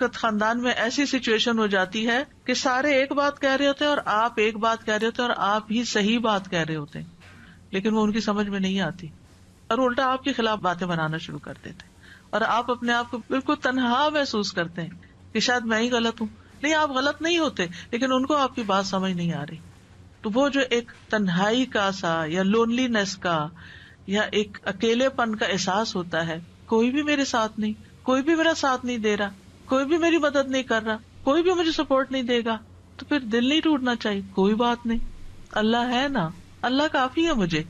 خاندان میں ایسی سچویشن ہو جاتی ہے کہ سارے ایک بات کہہ رہے ہوتے ہیں اور آپ ایک بات کہہ رہے ہوتے ہیں اور آپ ہی صحیح بات کہہ رہے ہوتے ہیں، لیکن وہ ان کی سمجھ میں نہیں آتی اور الٹا آپ کے خلاف باتیں بنانا شروع کر دیتے ہیں، اور آپ اپنے آپ کو بالکل تنہا محسوس کرتے ہیں کہ شاید میں ہی غلط ہوں. نہیں، آپ غلط نہیں ہوتے، لیکن ان کو آپ کی بات سمجھ نہیں آ رہی. تو وہ جو ایک تنہائی کا سا یا لونلی نیس کا یا ایک اکیلے پن کا احساس ہوتا ہے، کوئی بھی میرے ساتھ نہیں، کوئی بھی میرا ساتھ نہیں دے رہا، کوئی بھی میری مدد نہیں کر رہا، کوئی بھی مجھے سپورٹ نہیں دے گا، تو پھر دل نہیں ٹوٹنا چاہیے. کوئی بات نہیں، اللہ ہے نا، اللہ کافی ہے مجھے.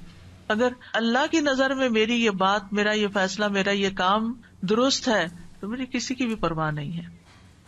اگر اللہ کی نظر میں میری یہ بات، میرا یہ فیصلہ، میرا یہ کام درست ہے تو میری کسی کی بھی پرواہ نہیں ہے.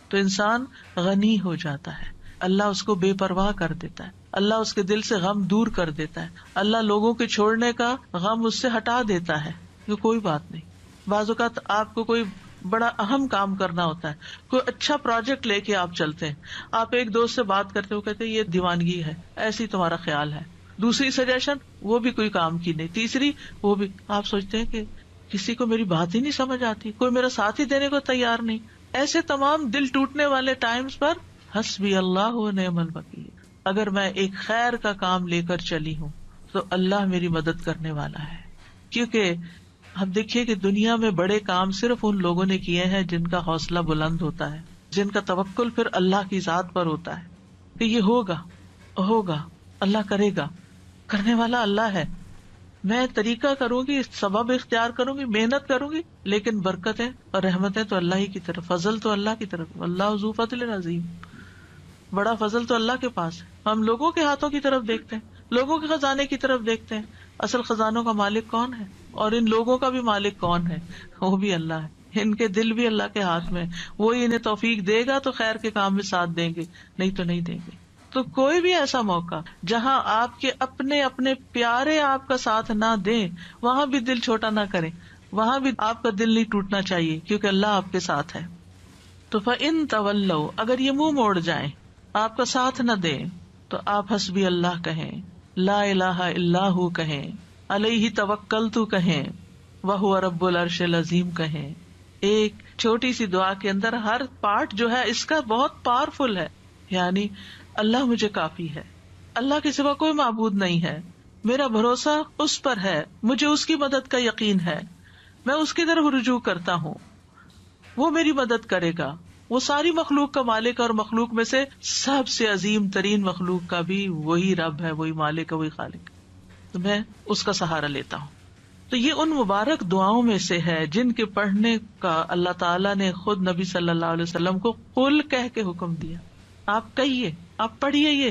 تو انسان غنی ہو جاتا ہے، اللہ اس کو بے پرواہ کر دیتا ہے، اللہ اس کے دل سے غم دور کر دیتا ہے، اللہ لوگوں کے چھوڑنے کا غم اس سے ہٹا دیتا ہے کہ کوئی بات نہیں. بعض اوقات آپ کو کوئی بڑا اہم کام کرنا ہوتا ہے، کوئی اچھا پروجیکٹ لے کے آپ چلتے ہیں، آپ ایک دوست سے بات کرتے ہو، کہتے ہیں یہ دیوانگی ہے، ایسی تمہارا خیال ہے، دوسری سجیشن وہ بھی کوئی کام کی نہیں، تیسری وہ بھی، آپ سوچتے ہیں کہ کسی کو میری بات ہی نہیں سمجھ آتی، کوئی میرا ساتھ ہی دینے کو تیار نہیں. ایسے تمام دل ٹوٹنے والے ٹائمز پر حسبی اللہ و نعم الوکیل، اگر میں ایک خیر کا کام لے کر چلی ہوں تو اللہ میری مدد کرنے والا ہے. کیونکہ ہم دیکھیے کہ دنیا میں بڑے کام صرف ان لوگوں نے کیے ہیں جن کا حوصلہ بلند ہوتا ہے، جن کا توکل پھر اللہ کی ذات پر ہوتا ہے کہ یہ ہوگا، اللہ کرے گا، کرنے والا اللہ ہے. میں طریقہ کروں گی، سبب اختیار کروں گی، محنت کروں گی، لیکن برکتیں اور رحمتیں تو اللہ ہی کی طرف، فضل تو اللہ کی طرف. اللہ ذو فضل عظیم، بڑا فضل تو اللہ کے پاس ہے. ہم لوگوں کے ہاتھوں کی طرف دیکھتے ہیں، لوگوں کے خزانے کی طرف دیکھتے ہیں، اصل خزانوں کا مالک کون ہے؟ اور ان لوگوں کا بھی مالک کون ہے؟ وہ بھی اللہ ہے. ان کے دل بھی اللہ کے ہاتھ میں، وہی انہیں توفیق دے گا تو خیر کے کام میں ساتھ دیں گے، نہیں تو نہیں دیں گے. تو کوئی بھی ایسا موقع جہاں آپ کے اپنے پیارے آپ کا ساتھ نہ دیں، وہاں بھی دل چھوٹا نہ کریں، وہاں بھی آپ کا دل نہیں ٹوٹنا چاہیے، کیونکہ اللہ آپ کے ساتھ ہے. تو فَإِن تَوَلَّوْا، اگر یہ منہ موڑ جائیں، آپ کا ساتھ نہ دیں، تو آپ حسبی اللہ کہیں، لا الہ الا ہو کہیں، علیہ توکلت کہیں، وہو رب العرش العظیم کہیں. ایک چھوٹی سی دعا کے اندر ہر پارٹ جو ہے اس کا بہت پاورفل ہے. یعنی اللہ مجھے کافی ہے، اللہ کے سوا کوئی معبود نہیں ہے، میرا بھروسہ اس پر ہے، مجھے اس کی مدد کا یقین ہے، میں اس کی طرف رجوع کرتا ہوں، وہ میری مدد کرے گا. وہ ساری مخلوق کا مالک، اور مخلوق میں سے سب سے عظیم ترین مخلوق کا بھی وہی رب ہے، وہی مالک ہے، وہی خالق. تو میں اس کا سہارا لیتا ہوں. تو یہ ان مبارک دعاؤں میں سے ہے جن کے پڑھنے کا اللہ تعالیٰ نے خود نبی صلی اللہ علیہ وسلم کو قل کہہ کے حکم دیا. آپ کہیے، آپ پڑھیے، یہ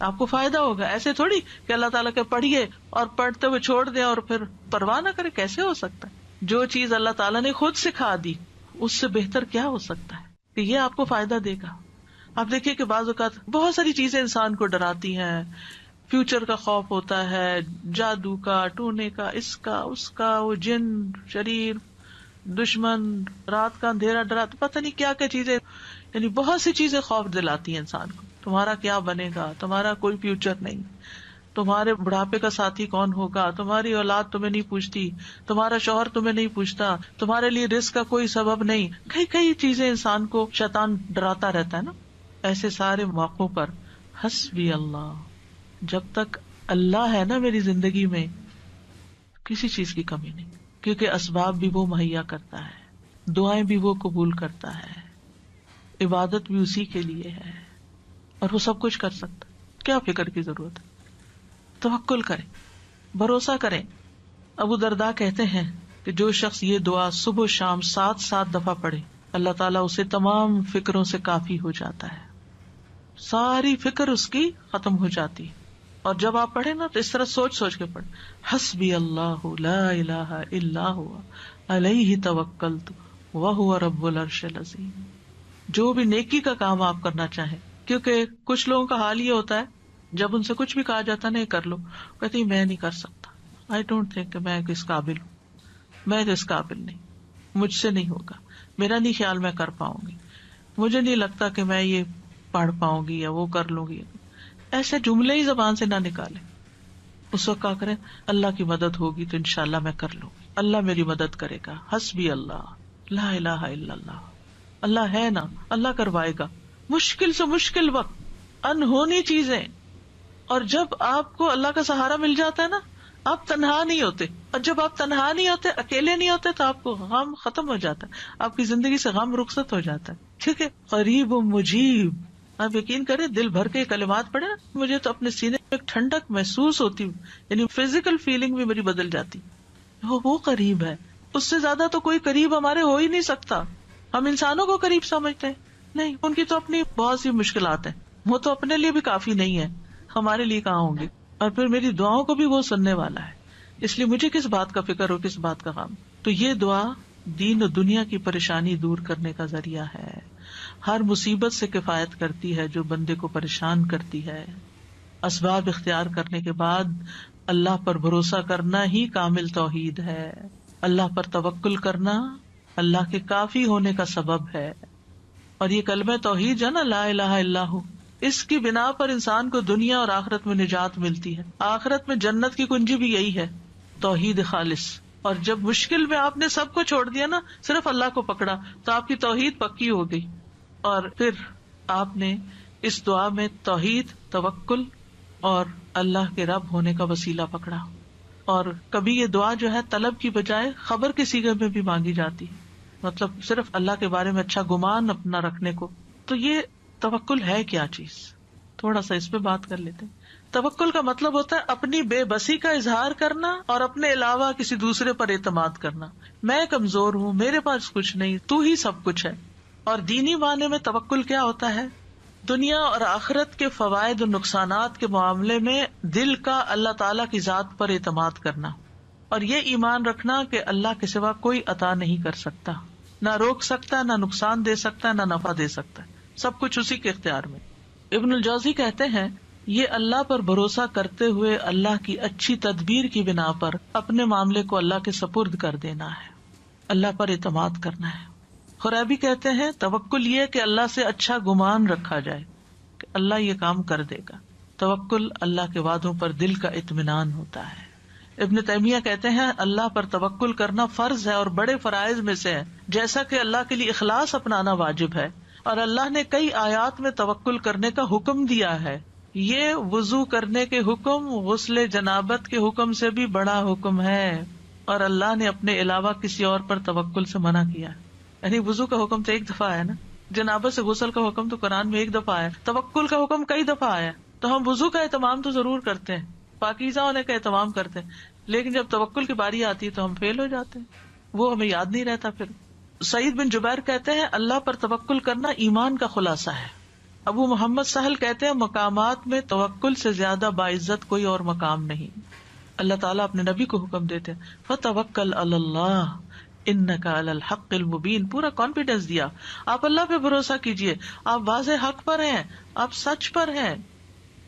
آپ کو فائدہ ہوگا. ایسے تھوڑی کہ اللہ تعالیٰ کے پڑھیے اور پڑھتے ہوئے چھوڑ دیں اور پھر پرواہ نہ کرے. کیسے ہو سکتا ہے؟ جو چیز اللہ تعالیٰ نے خود سکھا دی اس سے بہتر کیا ہو سکتا ہے کہ یہ آپ کو فائدہ دے گا. آپ دیکھیے کہ بعض اوقات بہت ساری چیزیں انسان کو ڈراتی ہیں. فیوچر کا خوف ہوتا ہے، جادو کا، ٹونے کا، اس کا، وہ جن، شریر، دشمن، رات کا اندھیرا ڈراتا، پتہ نہیں کیا کیا چیزیں، یعنی بہت سی چیزیں خوف دلاتی ہیں انسان کو. تمہارا کیا بنے گا، تمہارا کوئی فیوچر نہیں، تمہارے بڑھاپے کا ساتھی کون ہوگا، تمہاری اولاد تمہیں نہیں پوچھتی، تمہارا شوہر تمہیں نہیں پوچھتا، تمہارے لیے رزق کا کوئی سبب نہیں. کئی چیزیں انسان کو شیطان ڈراتا رہتا ہے نا. ایسے سارے موقعوں پر حسبی اللہ، جب تک اللہ ہے نا میری زندگی میں، کسی چیز کی کمی نہیں، کیونکہ اسباب بھی وہ مہیا کرتا ہے، دعائیں بھی وہ قبول کرتا ہے، عبادت بھی اسی کے لیے ہے، اور وہ سب کچھ کر سکتا. کیا فکر کی ضرورت ہے؟ توکل کریں، بھروسہ کریں. ابو درداء کہتے ہیں کہ جو شخص یہ دعا صبح و شام 7 دفعہ پڑھے، اللہ تعالیٰ اسے تمام فکروں سے کافی ہو جاتا ہے، ساری فکر اس کی ختم ہو جاتی. اور جب آپ پڑھیں نا تو اس طرح سوچ کے پڑھیں، حسبی اللہ لا الہ الا هو علیہ توکلت وہو رب العرش العظیم. جو بھی نیکی کا کام آپ کرنا چاہیں، کیونکہ کچھ لوگوں کا حال یہ ہوتا ہے جب ان سے کچھ بھی کہا جاتا نہیں کر لو، کہتے ہیں میں نہیں کر سکتا، آئی ڈونٹ تھنک کہ میں کس قابل ہوں، میں تو اس قابل نہیں، مجھ سے نہیں ہوگا، میرا نہیں خیال میں کر پاؤں گی، مجھے نہیں لگتا کہ میں یہ پڑھ پاؤں گی یا وہ کر لوں گی. ایسے جملے ہی زبان سے نہ نکالیں. اس وقت کیا کریں؟ اللہ کی مدد ہوگی تو انشاءاللہ میں کر لوں گی، اللہ میری مدد کرے گا. حسبی اللہ لا الہ الا اللہ. اللہ ہے نا، اللہ کروائے گا. مشکل سے مشکل وقت، انہونی چیزیں، اور جب آپ کو اللہ کا سہارا مل جاتا ہے نا، آپ تنہا نہیں ہوتے. اور جب آپ تنہا نہیں ہوتے، اکیلے نہیں ہوتے، تو آپ کو غم ختم ہو جاتا ہے، آپ کی زندگی سے غم رخصت ہو جاتا ہے. ٹھیک ہے، قریب و مجیب. آپ یقین کریں، دل بھر کے کلمات پڑھے نا، مجھے تو اپنے سینے میں ایک ٹھنڈک محسوس ہوتی، یعنی فزیکل فیلنگ بھی میری بدل جاتی. وہ قریب ہے، اس سے زیادہ تو کوئی قریب ہمارے ہو ہی نہیں سکتا. ہم انسانوں کو قریب سمجھتے ہیں، نہیں، ان کی تو اپنی بہت سی مشکلات ہیں، وہ تو اپنے لیے بھی کافی نہیں ہے، ہمارے لیے کہاں ہوں گے. اور پھر میری دعاؤں کو بھی وہ سننے والا ہے، اس لیے مجھے کس بات کا فکر ہو، کس بات کا غم. تو یہ دعا دین و دنیا کی پریشانی دور کرنے کا ذریعہ ہے، ہر مصیبت سے کفایت کرتی ہے جو بندے کو پریشان کرتی ہے. اسباب اختیار کرنے کے بعد اللہ پر بھروسہ کرنا ہی کامل توحید ہے. اللہ پر توکل کرنا اللہ کے کافی ہونے کا سبب ہے. اور یہ کلمہ توحید جو ہے نا، لا الہ الا ہو، اس کی بنا پر انسان کو دنیا اور آخرت میں نجات ملتی ہے. آخرت میں جنت کی کنجی بھی یہی ہے، توحید خالص. اور جب مشکل میں آپ نے سب کو چھوڑ دیا نا، صرف اللہ کو پکڑا، تو آپ کی توحید پکی ہو گئی. اور پھر آپ نے اس دعا میں توحید، توکل اور اللہ کے رب ہونے کا وسیلہ پکڑا. اور کبھی یہ دعا جو ہے طلب کی بجائے خبر کے صیغے میں بھی مانگی جاتی ہے، مطلب صرف اللہ کے بارے میں اچھا گمان اپنا رکھنے کو. تو یہ توکل ہے کیا چیز، تھوڑا سا اس پہ بات کر لیتے ہیں. توکل کا مطلب ہوتا ہے اپنی بے بسی کا اظہار کرنا اور اپنے علاوہ کسی دوسرے پر اعتماد کرنا. میں کمزور ہوں، میرے پاس کچھ نہیں، تو ہی سب کچھ ہے. اور دینی معنی میں توکل کیا ہوتا ہے؟ دنیا اور آخرت کے فوائد اور نقصانات کے معاملے میں دل کا اللہ تعالی کی ذات پر اعتماد کرنا، اور یہ ایمان رکھنا کہ اللہ کے سوا کوئی عطا نہیں کر سکتا، نہ روک سکتا، نہ نقصان دے سکتا، نہ نفع دے سکتا، سب کچھ اسی کے اختیار میں. ابن الجوزی کہتے ہیں یہ اللہ پر بھروسہ کرتے ہوئے اللہ کی اچھی تدبیر کی بنا پر اپنے معاملے کو اللہ کے سپرد کر دینا ہے، اللہ پر اعتماد کرنا ہے. خرابی کہتے ہیں توکل یہ کہ اللہ سے اچھا گمان رکھا جائے کہ اللہ یہ کام کر دے گا. توکل اللہ کے وعدوں پر دل کا اطمینان ہوتا ہے. ابن تیمیہ کہتے ہیں اللہ پر توکل کرنا فرض ہے اور بڑے فرائض میں سے ہے، جیسا کہ اللہ کے لیے اخلاص اپنانا واجب ہے. اور اللہ نے کئی آیات میں توکل کرنے کا حکم دیا ہے. یہ وضو کرنے کے حکم غسل جنابت کے حکم سے بھی بڑا حکم ہے، اور اللہ نے اپنے علاوہ کسی اور پر توکل سے منع کیا. یعنی وضو کا حکم تو ایک دفعہ ہے نا، جنابت سے غسل کا حکم تو قرآن میں ایک دفعہ ہے، توکل کا حکم کئی دفعہ آیا. تو ہم وضو کا اہتمام تو ضرور کرتے ہیں، پاکیزہ ہونے کا اہتمام کرتے ہیں، لیکن جب توکل کی باری آتی ہے تو ہم فیل ہو جاتے ہیں، وہ ہمیں یاد نہیں رہتا. پھر سعید بن جبیر کہتے ہیں اللہ پر توکل کرنا ایمان کا خلاصہ ہے. ابو محمد سہل کہتے ہیں مقامات میں توکل سے زیادہ باعزت کوئی اور مقام نہیں. اللہ تعالیٰ اپنے نبی کو حکم دیتے ہیں فَتَوَكَّلْ عَلَى اللَّهِ إِنَّكَ عَلَى الْحَقِّ الْمُبِينِ، پورا کانفیڈینس دیا، آپ اللہ پہ بھروسہ کیجئے، آپ واضح حق پر ہیں، آپ سچ پر ہیں.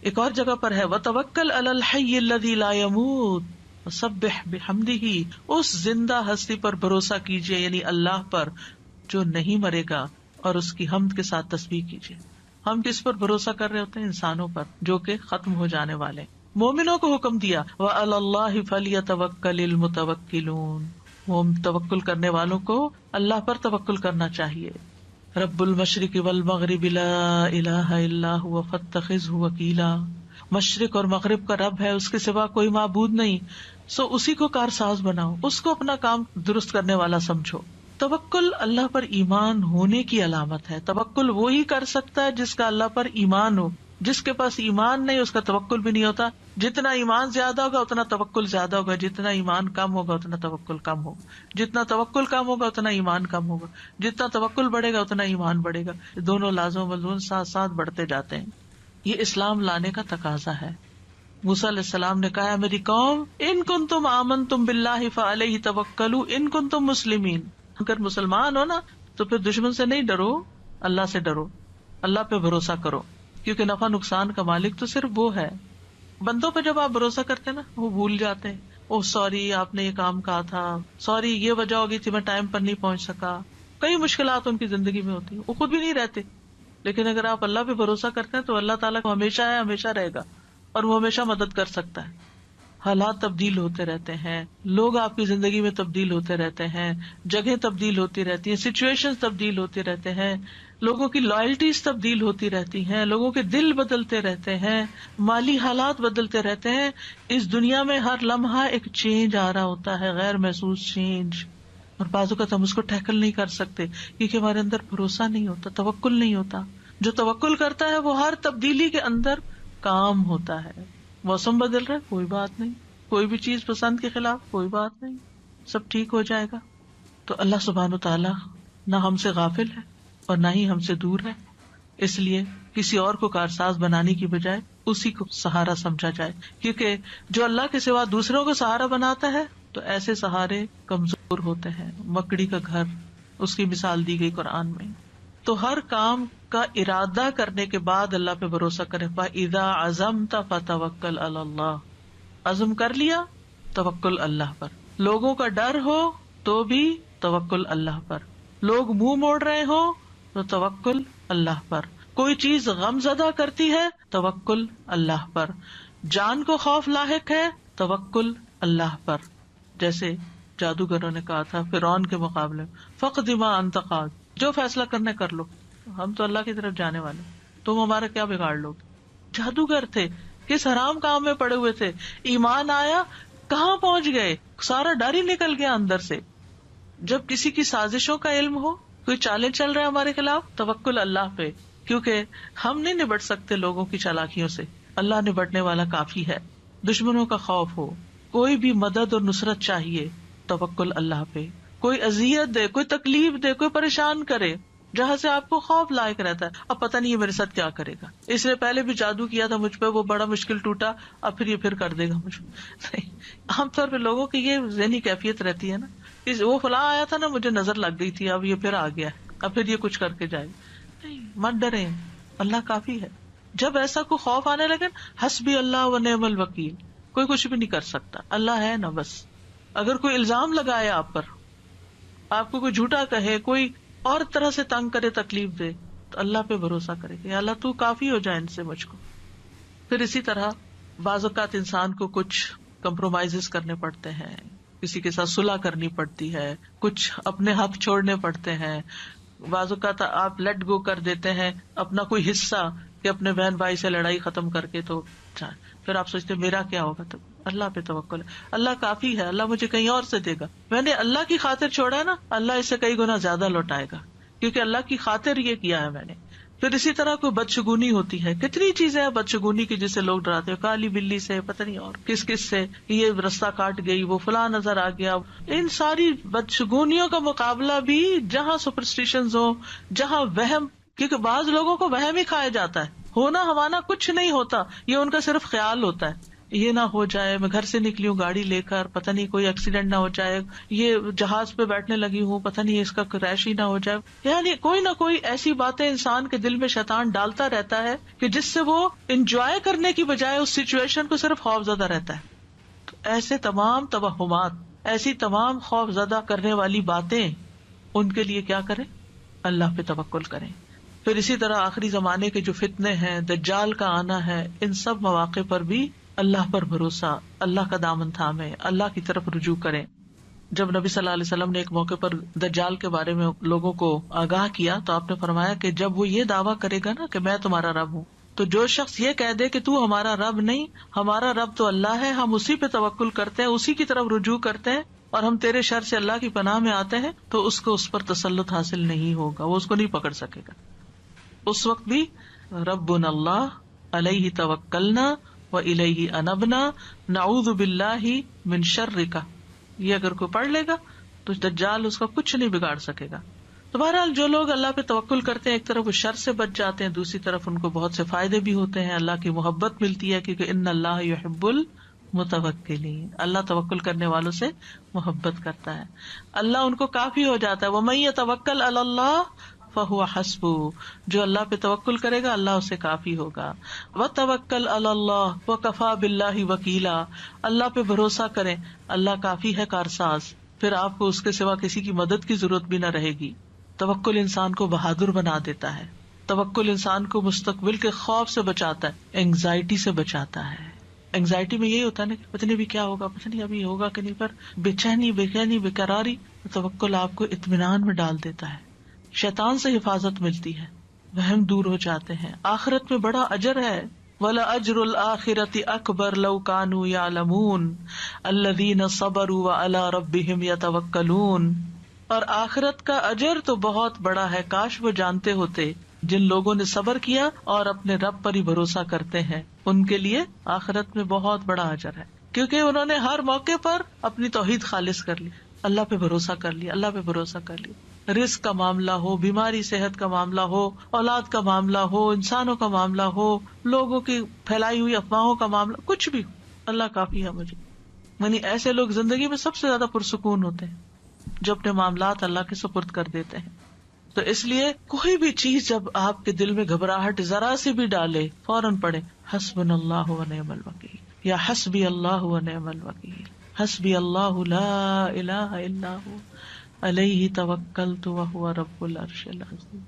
ایک اور جگہ پر ہے وَتَوَكَّلْ عَلَى الْحَيِّ الَّذِي لَا يَمُوتُ وَسَبِّحْ بِحَمْدِهِ، اس زندہ ہستی پر بھروسہ کیجئے، یعنی اللہ پر جو نہیں مرے گا، اور اس کی حمد کے ساتھ تسبیح کیجئے. ہم کس پر بھروسہ کر رہے ہوتے ہیں؟ انسانوں پر جو کہ ختم ہو جانے والے. مومنوں کو حکم دیا وَعَلَى اللَّهِ فَلْيَتَوَكَّلِ الْمُتَوَكِّلُونَ، وہ توکل کرنے والوں کو اللہ پر توکل کرنا چاہیے. رب المشرق والمغرب لا الہ الا هو فاتخذہ وکیلا، مشرق اور مغرب کا رب ہے، اس کے سوا کوئی معبود نہیں، سو اسی کو کارساز بناؤ، اس کو اپنا کام درست کرنے والا سمجھو. توکل اللہ پر ایمان ہونے کی علامت ہے. توکل وہی کر سکتا ہے جس کا اللہ پر ایمان ہو. جس کے پاس ایمان نہیں اس کا توکل بھی نہیں ہوتا. جتنا ایمان زیادہ ہوگا اتنا توکل زیادہ ہوگا، جتنا ایمان کم ہوگا اتنا توکل کم ہوگا، جتنا توکل کم ہوگا اتنا ایمان کم ہوگا، جتنا توکل بڑھے گا اتنا ایمان بڑھے گا. دونوں لازم و ملزوم ساتھ ساتھ بڑھتے جاتے ہیں. یہ اسلام لانے کا تقاضا ہے. موسیٰ علیہ السلام نے کہا میری قوم ان کنتم آمنتم باللہ فعلیہ توکلوا ان کنتم مسلمین، اگر مسلمان ہو نا تو پھر دشمن سے نہیں ڈرو، اللہ سے ڈرو، اللہ پہ بھروسہ کرو، کیونکہ نفع نقصان کا مالک تو صرف وہ ہے. بندوں پہ جب آپ بھروسہ کرتے ہیں نا وہ بھول جاتے ہیں، اوہ سوری آپ نے یہ کام کہا تھا، سوری یہ وجہ ہوگی تھی میں ٹائم پر نہیں پہنچ سکا. کئی مشکلات ان کی زندگی میں ہوتی ہیں، وہ خود بھی نہیں رہتے. لیکن اگر آپ اللہ پہ بھروسہ کرتے ہیں تو اللہ تعالیٰ کو ہمیشہ ہے، ہمیشہ رہے گا، اور وہ ہمیشہ مدد کر سکتا ہے. حالات تبدیل ہوتے رہتے ہیں، لوگ آپ کی زندگی میں تبدیل ہوتے رہتے ہیں، جگہ تبدیل ہوتی رہتی ہیں، سچویشن تبدیل ہوتے رہتے ہیں، لوگوں کی لائلٹیز تبدیل ہوتی رہتی ہیں، لوگوں کے دل بدلتے رہتے ہیں، مالی حالات بدلتے رہتے ہیں. اس دنیا میں ہر لمحہ ایک چینج آ رہا ہوتا ہے، غیر محسوس چینج. اور بعض اوقات ہم اس کو ٹیکل نہیں کر سکتے کیونکہ ہمارے اندر بھروسہ نہیں ہوتا، توکل نہیں ہوتا. جو توکل کرتا ہے وہ ہر تبدیلی کے اندر کام ہوتا ہے. موسم بدل رہا ہے، کوئی بات نہیں، کوئی بھی چیز پسند کے خلاف، کوئی بات نہیں، سب ٹھیک ہو جائے گا. تو اللہ سبحانہ وتعالی نہ ہم سے غافل ہے اور نہ ہی ہم سے دور ہے. اس لیے کسی اور کو کارساز بنانے کی بجائے اسی کو سہارا سمجھا جائے، کیونکہ جو اللہ کے سوا دوسروں کو سہارا بناتا ہے تو ایسے سہارے کمزور ہوتے ہیں. مکڑی کا گھر، اس کی مثال دی گئی قرآن میں. تو ہر کام کا ارادہ کرنے کے بعد اللہ پہ بھروسہ کرے. فَإِذَا عَزَمْتَ فَتَوَكَّلْ عَلَى اللَّهِ، عزم کر لیا توکل اللہ پر. لوگوں کا ڈر ہو تو بھی توکل اللہ پر. لوگ منہ موڑ رہے ہو تو توکل اللہ پر. کوئی چیز غم زدہ کرتی ہے توکل اللہ پر. جان کو خوف لاحق ہے توکل اللہ پر. جیسے جادوگروں نے کہا تھا فرعون کے مقابلے میں، فقد ما انت قاد، جو فیصلہ کرنا کر لو، ہم تو اللہ کی طرف جانے والے، تم ہمارا کیا بگاڑ لو گے. جادوگر تھے، کس حرام کام میں پڑے ہوئے تھے، ایمان آیا کہاں پہنچ گئے، سارا ڈر ہی نکل گیا اندر سے. جب کسی کی سازشوں کا علم ہو، کوئی چالیں چل رہے ہمارے خلاف، توکل اللہ پہ، کیونکہ ہم نہیں نبٹ سکتے لوگوں کی چالاکیوں سے، اللہ نبٹنے والا کافی ہے. دشمنوں کا خوف ہو، کوئی بھی مدد اور نصرت چاہیے، توکل اللہ پہ. کوئی اذیت دے، کوئی تکلیف دے، کوئی پریشان کرے، جہاں سے آپ کو خوف لائق رہتا ہے، اب پتہ نہیں یہ میرے ساتھ کیا کرے گا، اس نے پہلے بھی جادو کیا تھا مجھ پہ، وہ بڑا مشکل ٹوٹا، اب پھر یہ پھر کر دے گا مجھ پہ. نہیں، عام طور پہ لوگوں کی یہ ذہنی کیفیت رہتی ہے نا، وہ فلاں آیا تھا نا، مجھے نظر لگ گئی تھی، اب یہ پھر آ گیا، اب پھر یہ کچھ کر کے جائے. نہیں، مت ڈریں، اللہ کافی ہے. جب ایسا کوئی خوف آنے لگے، حسبی اللہ و نعم الوکیل، کوئی کچھ بھی نہیں کر سکتا، اللہ ہے نا بس. اگر کوئی الزام لگائے آپ پر، آپ کو کوئی جھوٹا کہے، کوئی اور طرح سے تنگ کرے، تکلیف دے، تو اللہ پہ بھروسہ کرے کہ اللہ تو کافی ہو جائے ان سے مجھ کو. پھر اسی طرح بعض اوقات انسان کو کچھ کمپرومائز کرنے پڑتے ہیں، کسی کے ساتھ صلح کرنی پڑتی ہے، کچھ اپنے حق چھوڑنے پڑتے ہیں. بعض اوقات آپ لیٹ گو کر دیتے ہیں اپنا کوئی حصہ کہ اپنے بہن بھائی سے لڑائی ختم کر کے، تو پھر آپ سوچتے میرا کیا ہوگا. تو اللہ پہ توکل ہے، اللہ کافی ہے، اللہ مجھے کہیں اور سے دے گا. میں نے اللہ کی خاطر چھوڑا ہے نا، اللہ اس سے کئی گنا زیادہ لوٹائے گا، کیونکہ اللہ کی خاطر یہ کیا ہے میں نے. پھر اسی طرح کوئی بدشگونی ہوتی ہے، کتنی چیزیں ہیں بدشگونی کی جسے لوگ ڈراتے ہیں، کالی بلی سے، پتہ نہیں اور کس کس سے، یہ رستہ کاٹ گئی، وہ فلاں نظر آ گیا. ان ساری بدشگونیوں کا مقابلہ بھی جہاں سپرسٹیشنز ہو، جہاں وہم، کیونکہ بعض لوگوں کو وہم ہی کھایا جاتا ہے، ہونا ہوانا کچھ نہیں ہوتا، یہ ان کا صرف خیال ہوتا ہے. یہ نہ ہو جائے، میں گھر سے نکلی ہوں گاڑی لے کر، پتہ نہیں کوئی ایکسیڈنٹ نہ ہو جائے، یہ جہاز پہ بیٹھنے لگی ہوں، پتہ نہیں اس کا کریش ہی نہ ہو جائے. یعنی کوئی نہ کوئی ایسی باتیں انسان کے دل میں شیطان ڈالتا رہتا ہے کہ جس سے وہ انجوائے کرنے کی بجائے اس سچویشن کو صرف خوف زدہ رہتا ہے. تو ایسے تمام توہمات، ایسی تمام خوف زدہ کرنے والی باتیں، ان کے لیے کیا کریں؟ اللہ پہ توکل کریں. پھر اسی طرح آخری زمانے کے جو فتنے ہیں، دجال کا آنا ہے، ان سب مواقع پر بھی اللہ پر بھروسہ، اللہ کا دامن تھامے، اللہ کی طرف رجوع کریں. جب نبی صلی اللہ علیہ وسلم نے ایک موقع پر دجال کے بارے میں لوگوں کو آگاہ کیا تو آپ نے فرمایا کہ جب وہ یہ دعویٰ کرے گا نا کہ میں تمہارا رب ہوں، تو جو شخص یہ کہہ دے کہ تو ہمارا رب نہیں، ہمارا رب تو اللہ ہے، ہم اسی پہ توکل کرتے ہیں، اسی کی طرف رجوع کرتے ہیں، اور ہم تیرے شر سے اللہ کی پناہ میں آتے ہیں، تو اس کو اس پر تسلط حاصل نہیں ہوگا، وہ اس کو نہیں پکڑ سکے گا. اس وقت بھی ربنا اللہ علیہ توکلنا وإلیہ انبنا نعوذ باللہ من شرک، یہ اگر کوئی پڑھ لے گا تو دجال اس کا کچھ نہیں بگاڑ سکے گا. تو بہرحال جو لوگ اللہ پہ توکل کرتے ہیں، ایک طرف وہ شر سے بچ جاتے ہیں، دوسری طرف ان کو بہت سے فائدے بھی ہوتے ہیں، اللہ کی محبت ملتی ہے، کیونکہ ان اللہ یحب المتوکلین، اللہ توکل کرنے والوں سے محبت کرتا ہے، اللہ ان کو کافی ہو جاتا ہے. ومن یتوکل علی اللہ فہو حسبہ، جو اللہ پہ توکل کرے گا اللہ اسے کافی ہوگا. وتوکل علی اللہ وکفی باللہ وکیلا، اللہ پہ بھروسہ کریں، اللہ کافی ہے کارساز، پھر آپ کو اس کے سوا کسی کی مدد کی ضرورت بھی نہ رہے گی. توکل انسان کو بہادر بنا دیتا ہے، توکل انسان کو مستقبل کے خوف سے بچاتا ہے، اینگزائٹی سے بچاتا ہے. اینگزائٹی میں یہی ہوتا ہے نا کہ پتہ نہیں ابھی کیا ہوگا، پتہ نہیں ابھی ہوگا کہ نہیں، پر بے چینی بے قراری. توکل آپ کو اطمینان میں ڈال دیتا ہے، شیطان سے حفاظت ملتی ہے، وہم دور ہو جاتے ہیں. آخرت میں بڑا اجر ہے. وَلَأَجْرُ الْآخِرَةِ أَكْبَرُ لَوْ كَانُوا يَعْلَمُونَ الَّذِينَ صَبَرُوا وَعَلَىٰ رَبِّهِمْ يَتَوَكَّلُونَ. اور آخرت کا اجر تو بہت بڑا ہے، کاش وہ جانتے ہوتے. جن لوگوں نے صبر کیا اور اپنے رب پر ہی بھروسہ کرتے ہیں، ان کے لیے آخرت میں بہت بڑا اجر ہے، کیونکہ انہوں نے ہر موقع پر اپنی توحید خالص کر لی، اللہ پہ بھروسہ کر لیا، اللہ پہ بھروسہ کر لیا. رزق کا معاملہ ہو، بیماری صحت کا معاملہ ہو، اولاد کا معاملہ ہو، انسانوں کا معاملہ ہو، لوگوں کی پھیلائی ہوئی افواہوں کا معاملہ، کچھ بھی ہو، اللہ کافی ہے مجھے. یعنی ایسے لوگ زندگی میں سب سے زیادہ پرسکون ہوتے ہیں جو اپنے معاملات اللہ کے سپرد کر دیتے ہیں. تو اس لیے کوئی بھی چیز جب آپ کے دل میں گھبراہٹ ذرا سی بھی ڈالے، فوراً پڑھے حسبنا اللہ و نعم الوکیل یا حسبی اللہ و نعم الوکیل، حسبی اللہ لا الہ الا ہو علیہ توکلت وہو رب العرش العظیم.